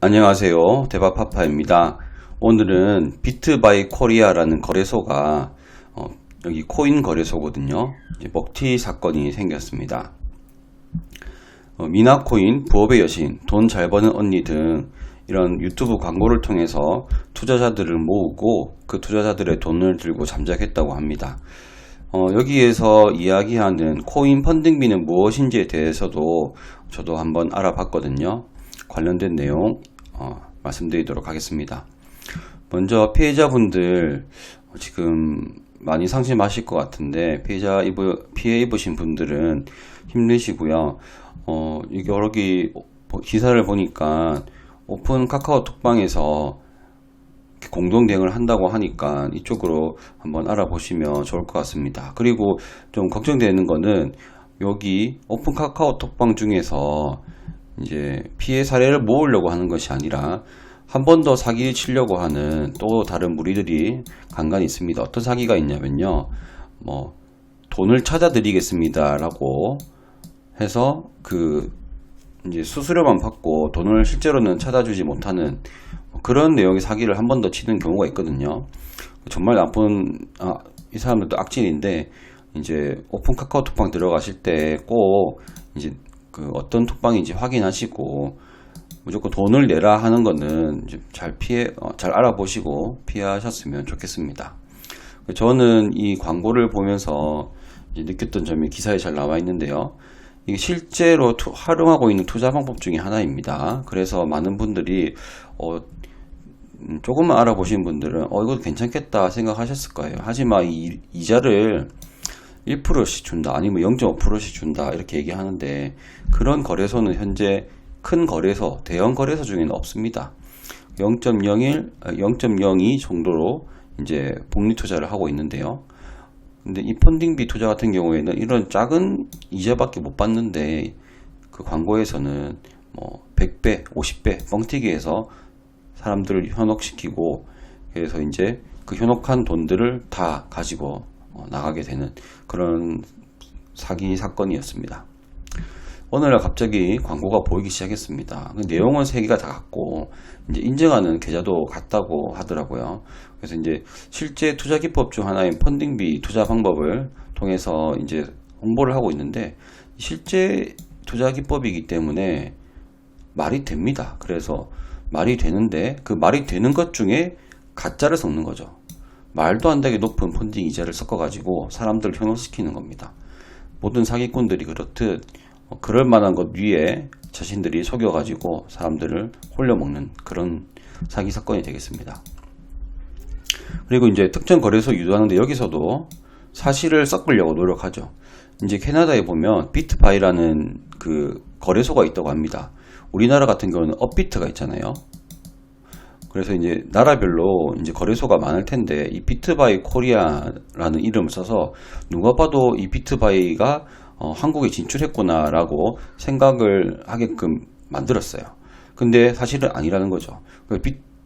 안녕하세요. 대박파파입니다. 오늘은 비트바이 코리아라는 거래소가 여기 코인 거래소거든요. 먹튀 사건이 생겼습니다. 미나코인, 부업의 여신, 돈 잘 버는 언니 등 이런 유튜브 광고를 통해서 투자자들을 모으고 그 투자자들의 돈을 들고 잠적했다고 합니다. 여기에서 이야기하는 코인 펀딩비는 무엇인지에 대해서도 저도 한번 알아봤거든요. 관련된 내용 말씀드리도록 하겠습니다. 먼저 피해자분들 지금 많이 상심하실 것 같은데 피해 입으신 분들은 힘내시고요. 여기 기사를 보니까 오픈 카카오톡방에서 공동 대응을 한다고 하니까 이쪽으로 한번 알아보시면 좋을 것 같습니다. 그리고 좀 걱정되는 거는 여기 오픈 카카오톡방 중에서 이제 피해 사례를 모으려고 하는 것이 아니라 한 번 더 사기를 치려고 하는 또 다른 무리들이 간간히 있습니다. 어떤 사기가 있냐면요, 돈을 찾아드리겠습니다 라고 해서 이제 수수료만 받고 돈을 실제로는 찾아주지 못하는 그런 내용의 사기를 한 번 더 치는 경우가 있거든요. 정말 나쁜 이 사람들도 악질인데, 이제 오픈 카카오톡방 들어가실 때 꼭 이제 어떤 톡방인지 확인하시고 무조건 돈을 내라 하는 거는 이제 잘 알아보시고 피하셨으면 좋겠습니다. 저는 이 광고를 보면서 이제 느꼈던 점이 기사에 잘 나와 있는데요. 이게 실제로 활용하고 있는 투자 방법 중에 하나입니다. 그래서 많은 분들이 조금만 알아보신 분들은 이거 괜찮겠다 생각하셨을 거예요. 하지만 이 이자를 1%씩 준다, 아니면 0.5%씩 준다 이렇게 얘기하는데, 그런 거래소는 현재 큰 거래소, 대형 거래소 중에는 없습니다. 0.02 정도로 이제 복리 투자를 하고 있는데요. 근데 이 펀딩비 투자 같은 경우에는 이런 작은 이자밖에 못 받는데, 그 광고에서는 100배, 50배 뻥튀기해서 사람들을 현혹시키고, 그래서 이제 그 현혹한 돈들을 다 가지고 나가게 되는 그런 사기 사건이었습니다. 오늘날 갑자기 광고가 보이기 시작했습니다. 내용은 세 개가 다 같고 이제 인증하는 계좌도 같다고 하더라고요. 그래서 이제 실제 투자 기법 중 하나인 펀딩비 투자 방법을 통해서 이제 홍보를 하고 있는데, 실제 투자 기법이기 때문에 말이 됩니다. 그래서 말이 되는데 그 말이 되는 것 중에 가짜를 섞는 거죠. 말도 안 되게 높은 펀딩 이자를 섞어가지고 사람들을 현혹시키는 겁니다. 모든 사기꾼들이 그렇듯 그럴 만한 것 위에 자신들이 속여가지고 사람들을 홀려먹는 그런 사기 사건이 되겠습니다. 그리고 이제 특정 거래소 유도하는데 여기서도 사실을 섞으려고 노력하죠. 이제 캐나다에 보면 비트바이라는 그 거래소가 있다고 합니다. 우리나라 같은 경우는 업비트가 있잖아요. 그래서 이제 나라별로 이제 거래소가 많을 텐데, 이 비트바이 코리아라는 이름을 써서 누가 봐도 이 비트바이가 한국에 진출했구나 라고 생각을 하게끔 만들었어요. 근데 사실은 아니라는 거죠.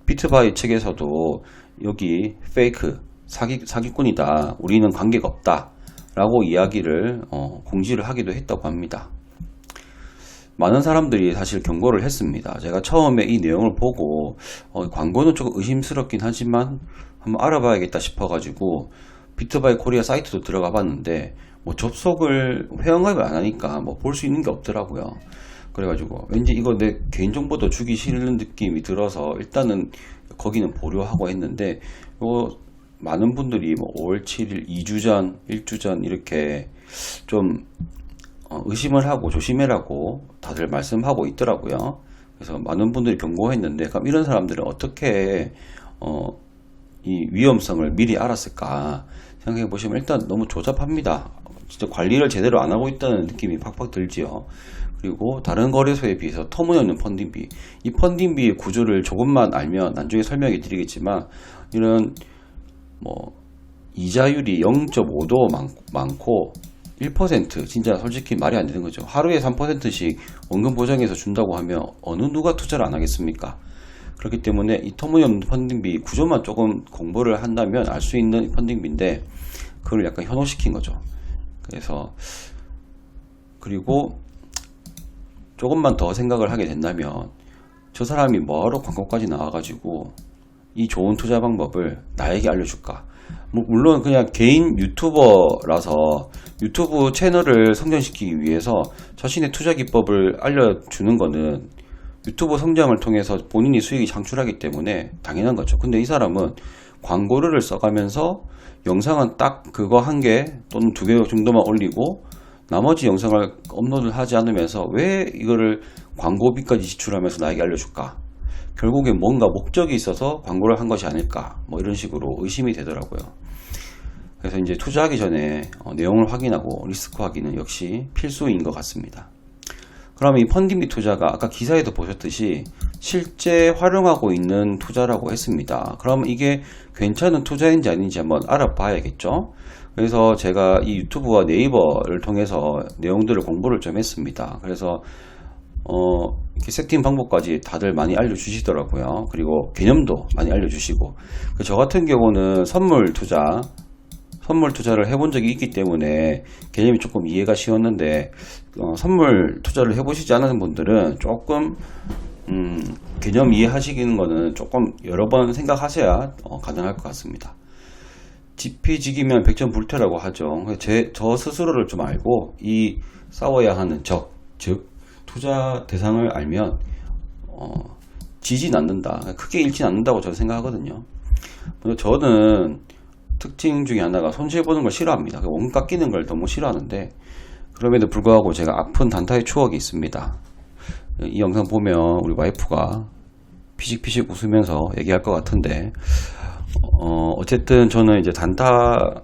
비트바이 측에서도 여기 페이크, 사기꾼이다, 우리는 관계가 없다 라고 이야기를 공지를 하기도 했다고 합니다. 많은 사람들이 사실 경고를 했습니다. 제가 처음에 이 내용을 보고 광고는 조금 의심스럽긴 하지만 한번 알아봐야겠다 싶어가지고 비트바이 코리아 사이트도 들어가 봤는데 회원가입을 안 하니까 볼 수 있는 게 없더라고요. 그래가지고 왠지 이거 내 개인정보도 주기 싫은 느낌이 들어서 일단은 거기는 보류하고 했는데, 많은 분들이 5월 7일, 2주 전, 1주 전 이렇게 좀 의심을 하고 조심해라고 다들 말씀하고 있더라고요. 그래서 많은 분들이 경고했는데, 그럼 이런 사람들은 어떻게 이 위험성을 미리 알았을까 생각해 보시면 일단 너무 조잡합니다. 진짜 관리를 제대로 안 하고 있다는 느낌이 팍팍 들지요. 그리고 다른 거래소에 비해서 터무니없는 펀딩비, 이 펀딩비의 구조를 조금만 알면 나중에 설명해 드리겠지만, 이런 이자율이 0.5도 많고 1% 진짜 솔직히 말이 안 되는 거죠. 하루에 3%씩 원금 보장해서 준다고 하면 어느 누가 투자를 안 하겠습니까? 그렇기 때문에 이 터무니없는 펀딩비 구조만 조금 공부를 한다면 알 수 있는 펀딩비인데, 그걸 약간 현혹시킨 거죠. 그리고 조금만 더 생각을 하게 된다면 저 사람이 뭐하러 광고까지 나와가지고 이 좋은 투자 방법을 나에게 알려줄까? 물론 그냥 개인 유튜버라서 유튜브 채널을 성장시키기 위해서 자신의 투자 기법을 알려주는 거는 유튜브 성장을 통해서 본인이 수익이 창출하기 때문에 당연한 거죠. 근데 이 사람은 광고를 써가면서 영상은 딱 그거 한 개 또는 두 개 정도만 올리고 나머지 영상을 업로드를 하지 않으면서 왜 이거를 광고비까지 지출하면서 나에게 알려줄까? 결국에 뭔가 목적이 있어서 광고를 한 것이 아닐까? 뭐 이런 식으로 의심이 되더라고요. 그래서 이제 투자하기 전에 내용을 확인하고 리스크 확인은 역시 필수인 것 같습니다. 그러면 이 펀딩비 투자가 아까 기사에도 보셨듯이 실제 활용하고 있는 투자라고 했습니다. 그럼 이게 괜찮은 투자인지 아닌지 한번 알아봐야겠죠. 그래서 제가 이 유튜브와 네이버를 통해서 내용들을 공부를 좀 했습니다. 그래서 이렇게 세팅 방법까지 다들 많이 알려주시더라고요. 그리고 개념도 많이 알려주시고, 저 같은 경우는 선물 투자를 해본 적이 있기 때문에 개념이 조금 이해가 쉬웠는데, 선물 투자를 해보시지 않은 분들은 조금 개념 이해하시는 거는 조금 여러 번 생각하셔야 가능할 것 같습니다. 지피지기면 백전불태라고 하죠. 저 스스로를 좀 알고 이 싸워야 하는 적, 즉 투자 대상을 알면 지진 않는다, 크게 잃진 않는다고 저는 생각하거든요. 저는 특징 중에 하나가 손실보는 걸 싫어합니다. 원 깎이는 걸 너무 싫어하는데, 그럼에도 불구하고 제가 아픈 단타의 추억이 있습니다. 이 영상 보면 우리 와이프가 피식피식 웃으면서 얘기할 것 같은데, 어쨌든 저는 이제 단타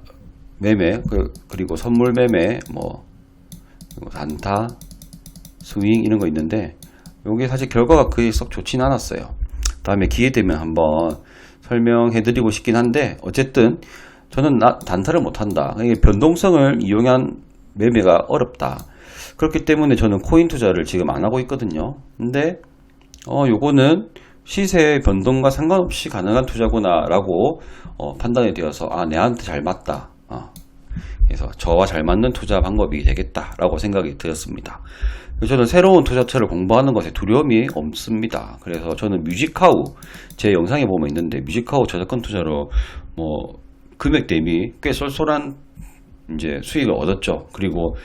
매매, 그리고 선물 매매, 그리고 단타, 스윙 이런 거 있는데, 요게 사실 결과가 그리 썩 좋진 않았어요. 다음에 기회 되면 한번 설명해 드리고 싶긴 한데, 어쨌든 저는 단타를 못한다. 변동성을 이용한 매매가 어렵다. 그렇기 때문에 저는 코인 투자를 지금 안 하고 있거든요. 근데 요거는 시세의 변동과 상관없이 가능한 투자구나 라고 판단이 되어서 내한테 잘 맞다, 그래서 저와 잘 맞는 투자 방법이 되겠다 라고 생각이 들었습니다. 저는 새로운 투자처를 공부하는 것에 두려움이 없습니다. 그래서 저는 뮤직하우, 제 영상에 보면 있는데, 뮤직하우 저작권 투자로 금액 대비 꽤 쏠쏠한 이제 수익을 얻었죠. 그리고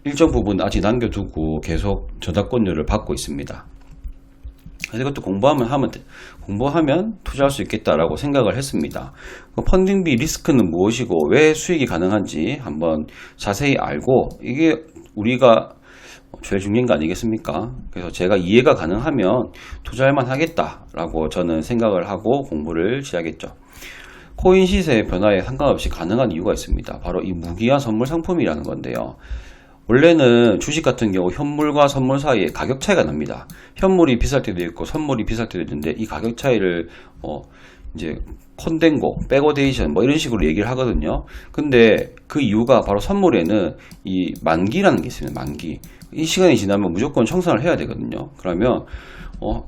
일정 부분 아직 남겨두고 계속 저작권료를 받고 있습니다. 이것도 공부하면 투자할 수 있겠다라고 생각을 했습니다. 펀딩비 리스크는 무엇이고 왜 수익이 가능한지 한번 자세히 알고, 이게 우리가 제일 중요한 거 아니겠습니까? 그래서 제가 이해가 가능하면 투자할만 하겠다라고 저는 생각을 하고 공부를 시작했죠. 코인 시세의 변화에 상관없이 가능한 이유가 있습니다. 바로 이 무기한 선물 상품이라는 건데요. 원래는 주식 같은 경우 현물과 선물 사이에 가격 차이가 납니다. 현물이 비쌀 때도 있고 선물이 비쌀 때도 있는데, 이 가격 차이를 이제 컨덴고, 백오데이션 이런 식으로 얘기를 하거든요. 근데 그 이유가 바로 선물에는 이 만기라는 게 있습니다. 만기. 이 시간이 지나면 무조건 청산을 해야 되거든요. 그러면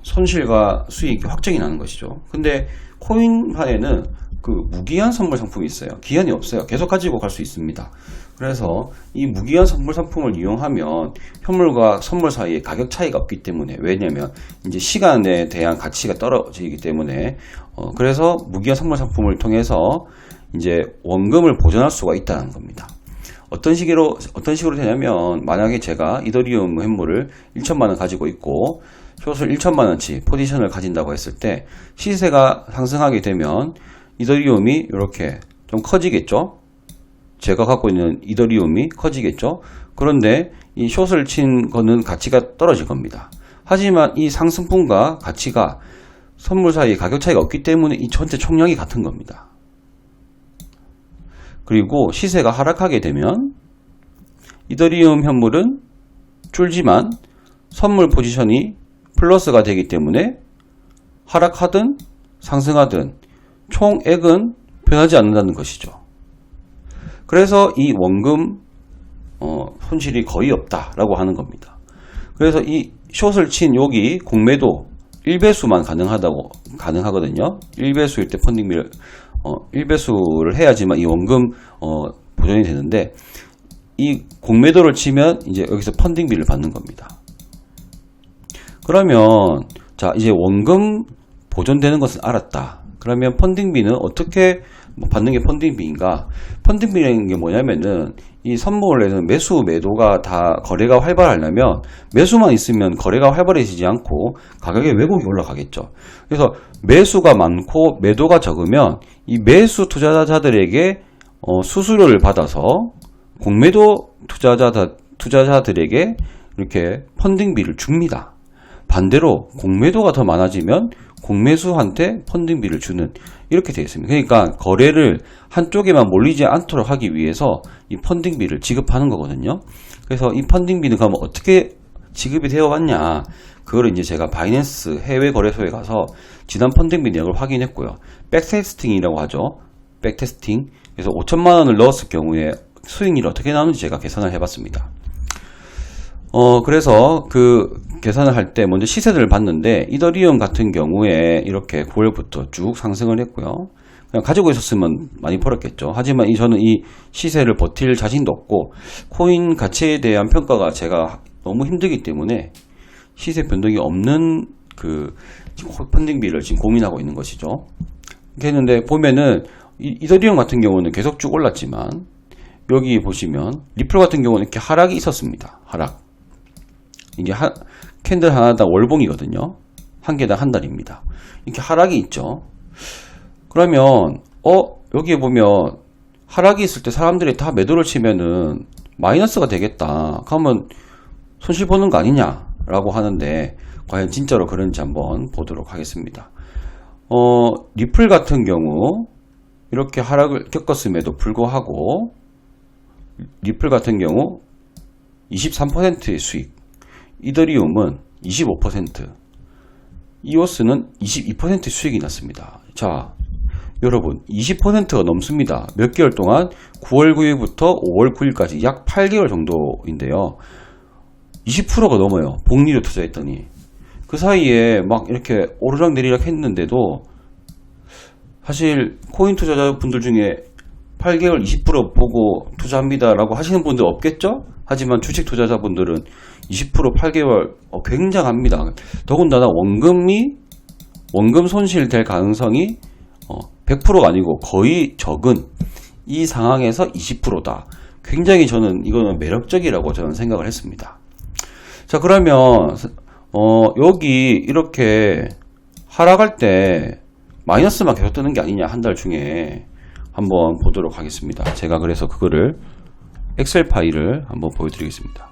손실과 수익이 확정이 나는 것이죠. 근데 코인화에는 그 무기한 선물 상품이 있어요. 기한이 없어요. 계속 가지고 갈 수 있습니다. 그래서 이 무기한 선물 상품을 이용하면 현물과 선물 사이에 가격 차이가 없기 때문에, 왜냐면 이제 시간에 대한 가치가 떨어지기 때문에, 그래서 무기한 선물 상품을 통해서 이제 원금을 보존할 수가 있다는 겁니다. 어떤 식으로 되냐면, 만약에 제가 이더리움 현물을 1천만원 가지고 있고 숏을 1천만원치 포지션을 가진다고 했을 때, 시세가 상승하게 되면 이더리움이 이렇게 좀 커지겠죠. 제가 갖고 있는 이더리움이 커지겠죠. 그런데 이 숏을 친 거는 가치가 떨어질 겁니다. 하지만 이 상승분과 가치가 선물 사이에 가격 차이가 없기 때문에 이 전체 총량이 같은 겁니다. 그리고 시세가 하락하게 되면 이더리움 현물은 줄지만 선물 포지션이 플러스가 되기 때문에 하락하든 상승하든 총액은 변하지 않는다는 것이죠. 그래서 이 원금 손실이 거의 없다라고 하는 겁니다. 그래서 이 숏을 친 여기 공매도 1배수만 가능하거든요. 1배수일 때 펀딩비를 1배수를 해야지만 이 원금 보존이 되는데, 이 공매도를 치면 이제 여기서 펀딩비를 받는 겁니다. 그러면 자, 이제 원금 보존되는 것은 알았다. 그러면 펀딩비는 어떻게 받는 게 펀딩비인가? 펀딩비라는 게 뭐냐면은 이 선물에는 매수, 매도가 다 거래가 활발하려면 매수만 있으면 거래가 활발해지지 않고 가격의 왜곡이 올라가겠죠. 그래서 매수가 많고 매도가 적으면 이 매수 투자자들에게 수수료를 받아서 공매도 투자자들에게 이렇게 펀딩비를 줍니다. 반대로 공매도가 더 많아지면 공매수한테 펀딩비를 주는, 이렇게 되어 있습니다. 그러니까 거래를 한쪽에만 몰리지 않도록 하기 위해서 이 펀딩비를 지급하는 거거든요. 그래서 이 펀딩비는 그러면 어떻게 지급이 되어 왔냐, 그거를 이제 제가 바이낸스 해외 거래소에 가서 지난 펀딩비 내역을 확인했고요. 백테스팅이라고 하죠. 백테스팅. 그래서 5천만 원을 넣었을 경우에 수익률이 어떻게 나오는지 제가 계산을 해봤습니다. 그래서 그 계산을 할 때 먼저 시세들을 봤는데, 이더리움 같은 경우에 이렇게 9월부터 쭉 상승을 했고요. 그냥 가지고 있었으면 많이 벌었겠죠. 하지만 저는 이 시세를 버틸 자신도 없고, 코인 가치에 대한 평가가 제가 너무 힘들기 때문에 시세 변동이 없는 그 펀딩비를 지금 고민하고 있는 것이죠. 이렇게 했는데 보면은 이더리움 같은 경우는 계속 쭉 올랐지만, 여기 보시면 리플 같은 경우는 이렇게 하락이 있었습니다. 하락. 이게 캔들 하나당 월봉이거든요. 한 개당 한 달입니다. 이렇게 하락이 있죠. 그러면 여기에 보면 하락이 있을 때 사람들이 다 매도를 치면은 마이너스가 되겠다. 그러면 손실 보는 거 아니냐라고 하는데, 과연 진짜로 그런지 한번 보도록 하겠습니다. 리플 같은 경우 이렇게 하락을 겪었음에도 불구하고 리플 같은 경우 23%의 수익, 이더리움은 25%, 이오스는 22% 수익이 났습니다. 자, 여러분 20%가 넘습니다. 몇 개월 동안 9월 9일부터 5월 9일까지 약 8개월 정도인데요. 20%가 넘어요. 복리로 투자했더니. 그 사이에 막 이렇게 오르락내리락 했는데도 사실 코인 투자자분들 중에 8개월 20% 보고 투자합니다 라고 하시는 분들 없겠죠? 하지만 주식 투자자분들은 20% 8개월 굉장합니다. 더군다나 원금 손실될 가능성이 100%가 아니고 거의 적은 이 상황에서 20%다. 굉장히 저는 이거는 매력적이라고 저는 생각을 했습니다. 자, 그러면 여기 이렇게 하락할 때 마이너스만 계속 뜨는 게 아니냐, 한 달 중에 한번 보도록 하겠습니다. 제가 그래서 그거를 엑셀 파일을 한번 보여드리겠습니다.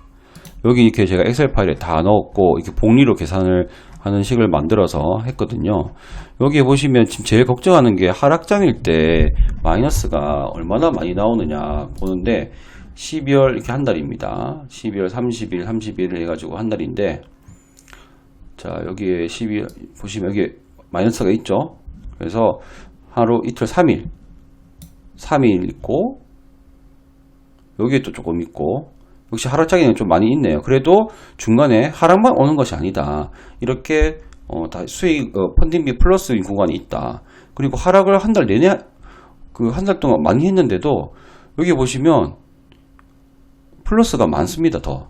여기 이렇게 제가 엑셀 파일에 다 넣었고 이렇게 복리로 계산을 하는 식을 만들어서 했거든요. 여기에 보시면 지금 제일 걱정하는 게 하락장일 때 마이너스가 얼마나 많이 나오느냐 보는데, 12월 이렇게 한 달입니다. 12월 30일, 31일 해가지고 한 달인데, 자, 여기에 12월 보시면 여기 마이너스가 있죠. 그래서 하루 이틀 3일 있고, 여기에 또 조금 있고, 역시 하락장에는 좀 많이 있네요. 그래도 중간에 하락만 오는 것이 아니다. 이렇게 다 수익 펀딩비 플러스인 구간이 있다. 그리고 하락을 한 달 내내 한 달 동안 많이 했는데도 여기 보시면 플러스가 많습니다. 더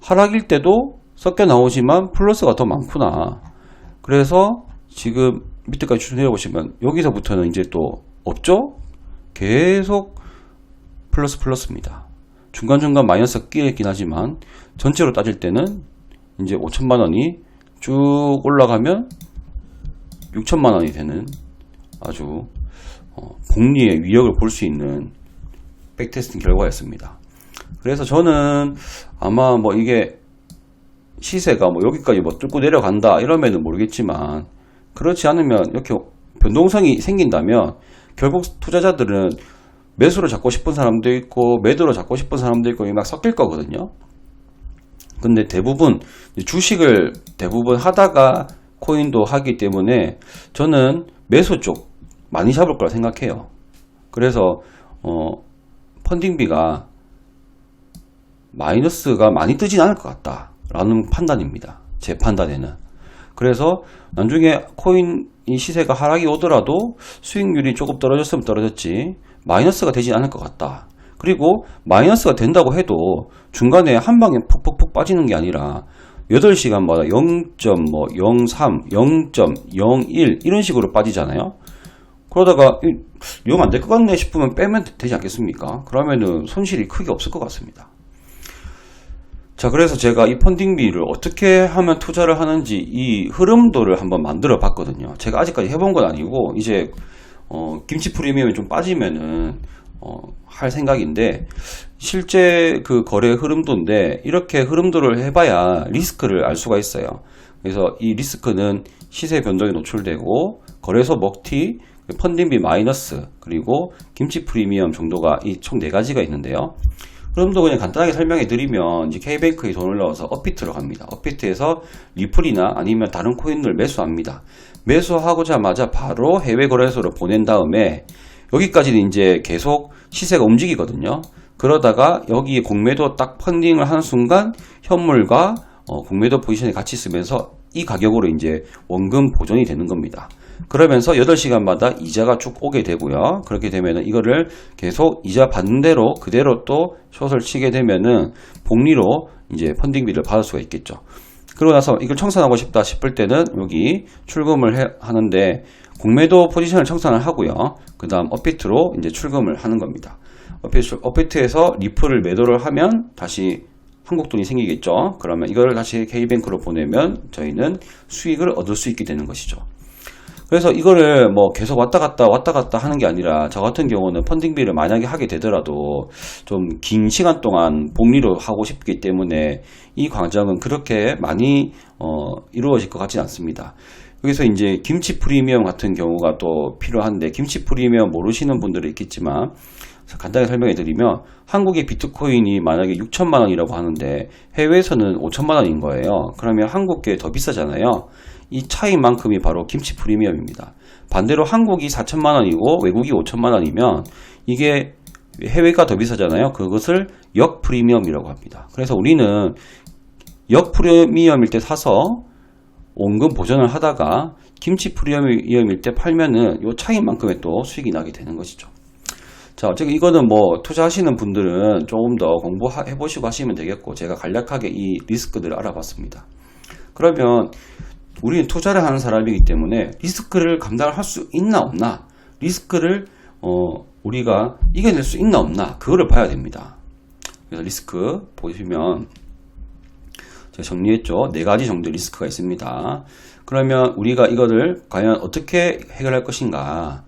하락일 때도 섞여 나오지만 플러스가 더 많구나. 그래서 지금 밑에까지 쭉 내려보시면 여기서부터는 이제 또 없죠? 계속 플러스입니다. 중간중간 마이너스가 끼어 있긴 하지만 전체로 따질 때는 이제 5천만 원이 쭉 올라가면 6천만 원이 되는 아주 복리의 위력을 볼 수 있는 백테스팅 결과였습니다. 그래서 저는 아마 뭐 이게 시세가 뭐 여기까지 뭐 뚫고 내려간다 이러면은 모르겠지만, 그렇지 않으면 이렇게 변동성이 생긴다면 결국 투자자들은 매수를 잡고 싶은 사람도 있고 매도를 잡고 싶은 사람도 있고 막 섞일 거거든요. 근데 대부분 주식을 대부분 하다가 코인도 하기 때문에 저는 매수 쪽 많이 잡을 거라 생각해요. 그래서 펀딩비가 마이너스가 많이 뜨진 않을 것 같다 라는 판단입니다. 제 판단에는. 그래서 나중에 코인 이 시세가 하락이 오더라도 수익률이 조금 떨어졌으면 떨어졌지 마이너스가 되지 않을 것 같다. 그리고 마이너스가 된다고 해도 중간에 한 방에 푹푹푹 빠지는 게 아니라 8시간마다 0.03, 0.01 이런 식으로 빠지잖아요. 그러다가 0 안 될 것 같네 싶으면 빼면 되지 않겠습니까? 그러면은 손실이 크게 없을 것 같습니다. 자, 그래서 제가 이 펀딩비를 어떻게 하면 투자를 하는지 이 흐름도를 한번 만들어 봤거든요. 제가 아직까지 해본 건 아니고 이제 김치 프리미엄이 좀 빠지면은 할 생각인데, 실제 그 거래 흐름도인데 이렇게 흐름도를 해봐야 리스크를 알 수가 있어요. 그래서 이 리스크는 시세 변동에 노출되고 거래소 먹튀, 펀딩비 마이너스, 그리고 김치 프리미엄 정도가 이 총 4가지가 있는데요. 흐름도 그냥 간단하게 설명해 드리면, 이제 K뱅크에 돈을 넣어서 업비트로 갑니다. 업비트에서 리플이나 아니면 다른 코인을 매수합니다. 매수하고자마자 바로 해외 거래소로 보낸 다음에 여기까지는 이제 계속 시세가 움직이거든요. 그러다가 여기 공매도 딱 펀딩을 하는 순간 현물과 공매도 포지션이 같이 있으면서 이 가격으로 이제 원금 보존이 되는 겁니다. 그러면서 8시간마다 이자가 쭉 오게 되고요. 그렇게 되면은 이거를 계속 이자 받는 대로 그대로 또 숏을 치게 되면은 복리로 이제 펀딩비를 받을 수가 있겠죠. 그러고 나서 이걸 청산하고 싶다 싶을 때는 여기 출금을 하는데, 공매도 포지션을 청산을 하고요. 그 다음 업비트로 이제 출금을 하는 겁니다. 업비트에서 리플을 매도를 하면 다시 한국 돈이 생기겠죠. 그러면 이걸 다시 K뱅크로 보내면 저희는 수익을 얻을 수 있게 되는 것이죠. 그래서 이거를 뭐 계속 왔다 갔다 하는 게 아니라, 저 같은 경우는 펀딩비를 만약에 하게 되더라도 좀 긴 시간 동안 복리로 하고 싶기 때문에 이 과정은 그렇게 많이 이루어질 것 같지는 않습니다. 여기서 이제 김치 프리미엄 같은 경우가 또 필요한데, 김치 프리미엄 모르시는 분들이 있겠지만 간단히 설명해 드리면, 한국의 비트코인이 만약에 6천만 원이라고 하는데 해외에서는 5천만 원인 거예요. 그러면 한국계 더 비싸잖아요. 이 차이만큼이 바로 김치 프리미엄입니다. 반대로 한국이 4천만 원이고 외국이 5천만 원이면 이게 해외가 더 비싸잖아요. 그것을 역 프리미엄이라고 합니다. 그래서 우리는 역 프리미엄일 때 사서 원금 보전을 하다가 김치 프리미엄일 때 팔면은 이 차이만큼의 또 수익이 나게 되는 것이죠. 자, 어쨌든 이거는 뭐 투자하시는 분들은 조금 더 공부해 보시고 하시면 되겠고, 제가 간략하게 이 리스크들을 알아봤습니다. 그러면 우리는 투자를 하는 사람이기 때문에 리스크를 감당을 할 수 있나 없나, 리스크를 우리가 이겨낼 수 있나 없나, 그거를 봐야 됩니다. 그래서 리스크 보시면 제가 정리했죠. 4가지 정도의 리스크가 있습니다. 그러면 우리가 이거를 과연 어떻게 해결할 것인가.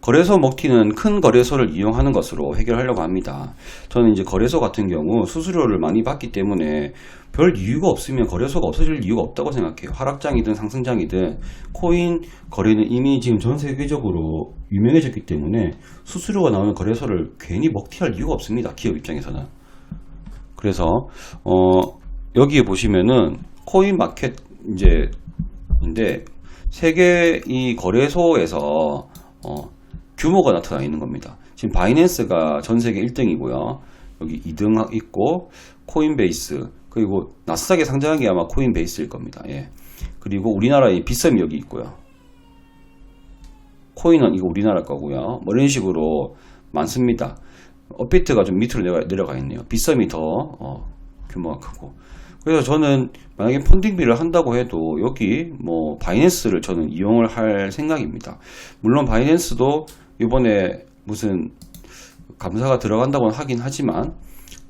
거래소 먹튀는 큰 거래소를 이용하는 것으로 해결하려고 합니다. 저는 이제 거래소 같은 경우 수수료를 많이 받기 때문에 별 이유가 없으면 거래소가 없어질 이유가 없다고 생각해요. 하락장이든 상승장이든 코인 거래는 이미 지금 전 세계적으로 유명해졌기 때문에 수수료가 나오는 거래소를 괜히 먹튀할 이유가 없습니다. 기업 입장에서는. 그래서 여기에 보시면은 코인 마켓 인데 세계 이 거래소에서 규모가 나타나 있는 겁니다. 지금 바이낸스가 전 세계 1등이고요. 여기 2등 있고, 코인베이스, 그리고 나스닥에 상장한 게 아마 코인베이스일 겁니다. 예. 그리고 우리나라의 빗썸이 여기 있고요. 코인은 이거 우리나라 거고요. 뭐 이런 식으로 많습니다. 업비트가 좀 밑으로 내려가 있네요. 빗썸이 더 규모가 크고. 그래서 저는 만약에 펀딩비를 한다고 해도 여기 뭐 바이낸스를 저는 이용을 할 생각입니다. 물론 바이낸스도 이번에 무슨 감사가 들어간다고는 하긴 하지만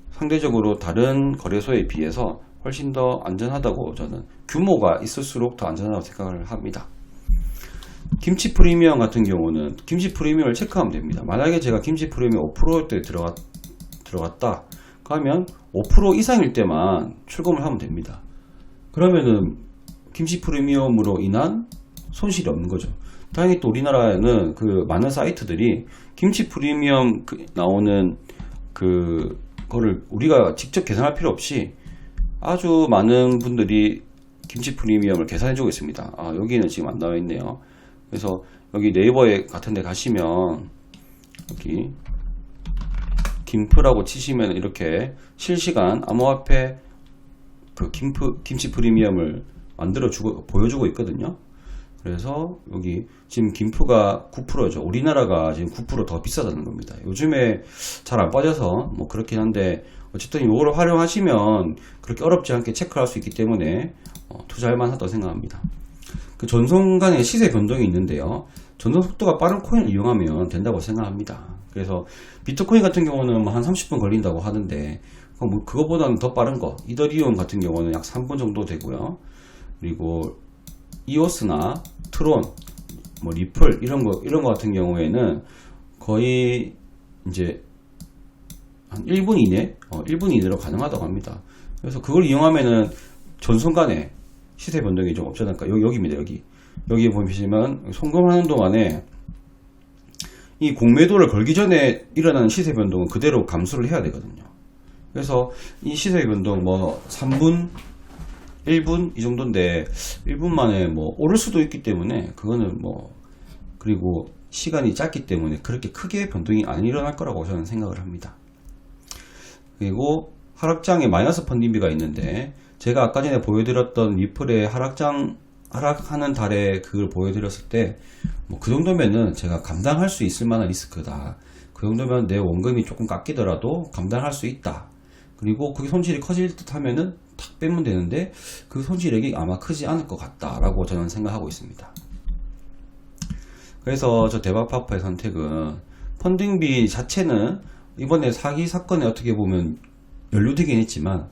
상대적으로 다른 거래소에 비해서 훨씬 더 안전하다고, 저는 규모가 있을수록 더 안전하다고 생각을 합니다. 김치 프리미엄 같은 경우는 김치 프리미엄을 체크하면 됩니다. 만약에 제가 김치 프리미엄 5%대 들어갔다 그러면 5% 이상일 때만 출금을 하면 됩니다. 그러면은 김치 프리미엄으로 인한 손실이 없는 거죠. 다행히 또 우리나라에는 그 많은 사이트들이 김치 프리미엄 나오는 그거를 우리가 직접 계산할 필요 없이 아주 많은 분들이 김치 프리미엄을 계산해주고 있습니다. 여기는 지금 안 나와 있네요. 그래서 여기 네이버에 같은 데 가시면 여기 김프라고 치시면 이렇게 실시간 암호화폐 그 김치 프리미엄을 보여주고 있거든요. 그래서 여기 지금 김프가 9%죠. 우리나라가 지금 9% 더 비싸다는 겁니다. 요즘에 잘 안 빠져서 뭐 그렇긴 한데 어쨌든 이걸 활용하시면 그렇게 어렵지 않게 체크할 수 있기 때문에 투자할 만하다고 생각합니다. 그 전송 간의 시세 변동이 있는데요. 전송 속도가 빠른 코인을 이용하면 된다고 생각합니다. 그래서 비트코인 같은 경우는 뭐 한 30분 걸린다고 하는데 그거보다는 더 빠른 거 이더리움 같은 경우는 약 3분 정도 되고요. 그리고 이오스나 트론, 뭐 리플 이런 거 같은 경우에는 거의 이제 한 1분 이내, 1분 이내로 가능하다고 합니다. 그래서 그걸 이용하면은 전송 간에 시세 변동이 좀 없지 않을까. 여기입니다. 여기 보시면 송금하는 동안에 이 공매도를 걸기 전에 일어나는 시세 변동은 그대로 감수를 해야 되거든요. 그래서 이 시세 변동 뭐 3분, 1분 이 정도인데 1분 만에 뭐 오를 수도 있기 때문에 그거는 뭐 그리고 시간이 짧기 때문에 그렇게 크게 변동이 안 일어날 거라고 저는 생각을 합니다. 그리고 하락장에 마이너스 펀딩비가 있는데 제가 아까 전에 보여드렸던 리플의 하락하는 달에 그걸 보여드렸을 때 뭐 그 정도면은 제가 감당할 수 있을 만한 리스크다. 그 정도면 내 원금이 조금 깎이더라도 감당할 수 있다. 그리고 그게 손실이 커질 듯 하면은 탁 빼면 되는데 그 손실액이 아마 크지 않을 것 같다라고 저는 생각하고 있습니다. 그래서 저 대박파파의 선택은 펀딩비 자체는 이번에 사기 사건에 어떻게 보면 연루되긴 했지만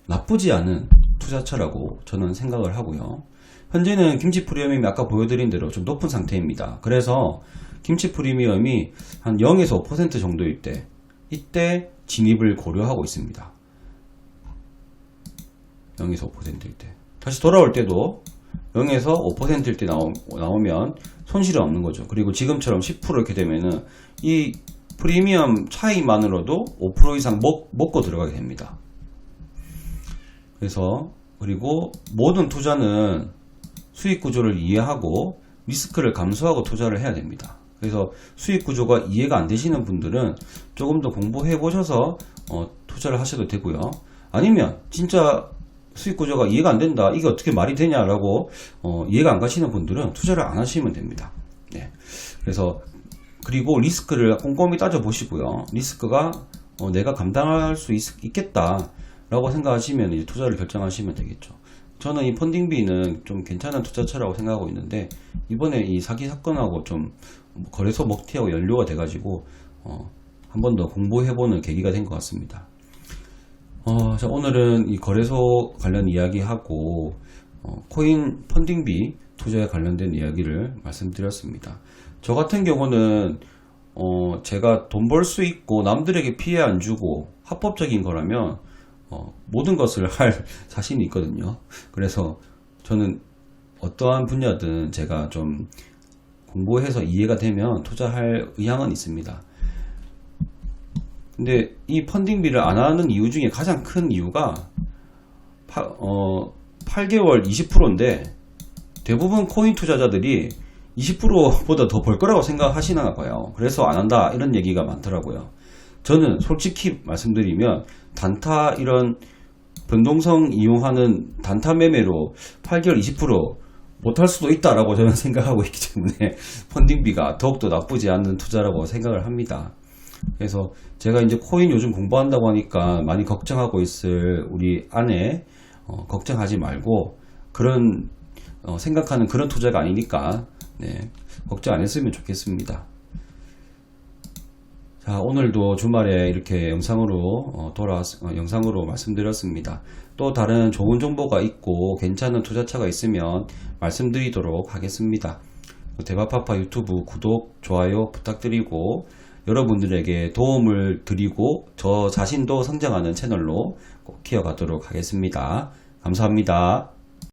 나쁘지 않은 투자처라고 저는 생각을 하고요. 현재는 김치 프리미엄이 아까 보여드린 대로 좀 높은 상태입니다. 그래서 김치 프리미엄이 한 0에서 5% 정도일 때 이때 진입을 고려하고 있습니다. 0에서 5%일 때 다시 돌아올 때도 0에서 5%일 때 나오면 손실은 없는 거죠. 그리고 지금처럼 10% 이렇게 되면은 이 프리미엄 차이만으로도 5% 이상 먹고 들어가게 됩니다. 그리고 모든 투자는 수익 구조를 이해하고 리스크를 감수하고 투자를 해야 됩니다. 그래서 수익 구조가 이해가 안 되시는 분들은 조금 더 공부해 보셔서 투자를 하셔도 되고요. 아니면 진짜 수익 구조가 이해가 안 된다, 이게 어떻게 말이 되냐라고 이해가 안 가시는 분들은 투자를 안 하시면 됩니다. 네. 그리고 리스크를 꼼꼼히 따져 보시고요. 리스크가 내가 감당할 수 있겠다 라고 생각하시면 이제 투자를 결정하시면 되겠죠. 저는 이 펀딩비는 좀 괜찮은 투자처라고 생각하고 있는데 이번에 이 사기 사건하고 좀 거래소 먹튀하고 연루가 돼가지고 한 번 더 공부해보는 계기가 된 것 같습니다. 자, 오늘은 이 거래소 관련 이야기하고 코인 펀딩비 투자에 관련된 이야기를 말씀드렸습니다. 저 같은 경우는 제가 돈 벌 수 있고 남들에게 피해 안 주고 합법적인 거라면 모든 것을 할 자신이 있거든요. 그래서 저는 어떠한 분야든 제가 좀 공부해서 이해가 되면 투자할 의향은 있습니다. 근데 이 펀딩비를 안 하는 이유 중에 가장 큰 이유가 8개월 20%인데 대부분 코인 투자자들이 20%보다 더 벌 거라고 생각하시나 봐요. 그래서 안 한다 이런 얘기가 많더라고요. 저는 솔직히 말씀드리면 단타 이런 변동성 이용하는 단타 매매로 8개월 20% 못할 수도 있다라고 저는 생각하고 있기 때문에 펀딩비가 더욱더 나쁘지 않은 투자라고 생각을 합니다. 그래서 제가 이제 코인 요즘 공부한다고 하니까 많이 걱정하고 있을 우리 아내 걱정하지 말고 그런 생각하는 그런 투자가 아니니까 네, 걱정 안 했으면 좋겠습니다. 자, 오늘도 주말에 이렇게 영상으로 영상으로 말씀드렸습니다. 또 다른 좋은 정보가 있고 괜찮은 투자처가 있으면 말씀드리도록 하겠습니다. 대박파파 유튜브 구독, 좋아요 부탁드리고 여러분들에게 도움을 드리고 저 자신도 성장하는 채널로 꼭 키워가도록 하겠습니다. 감사합니다.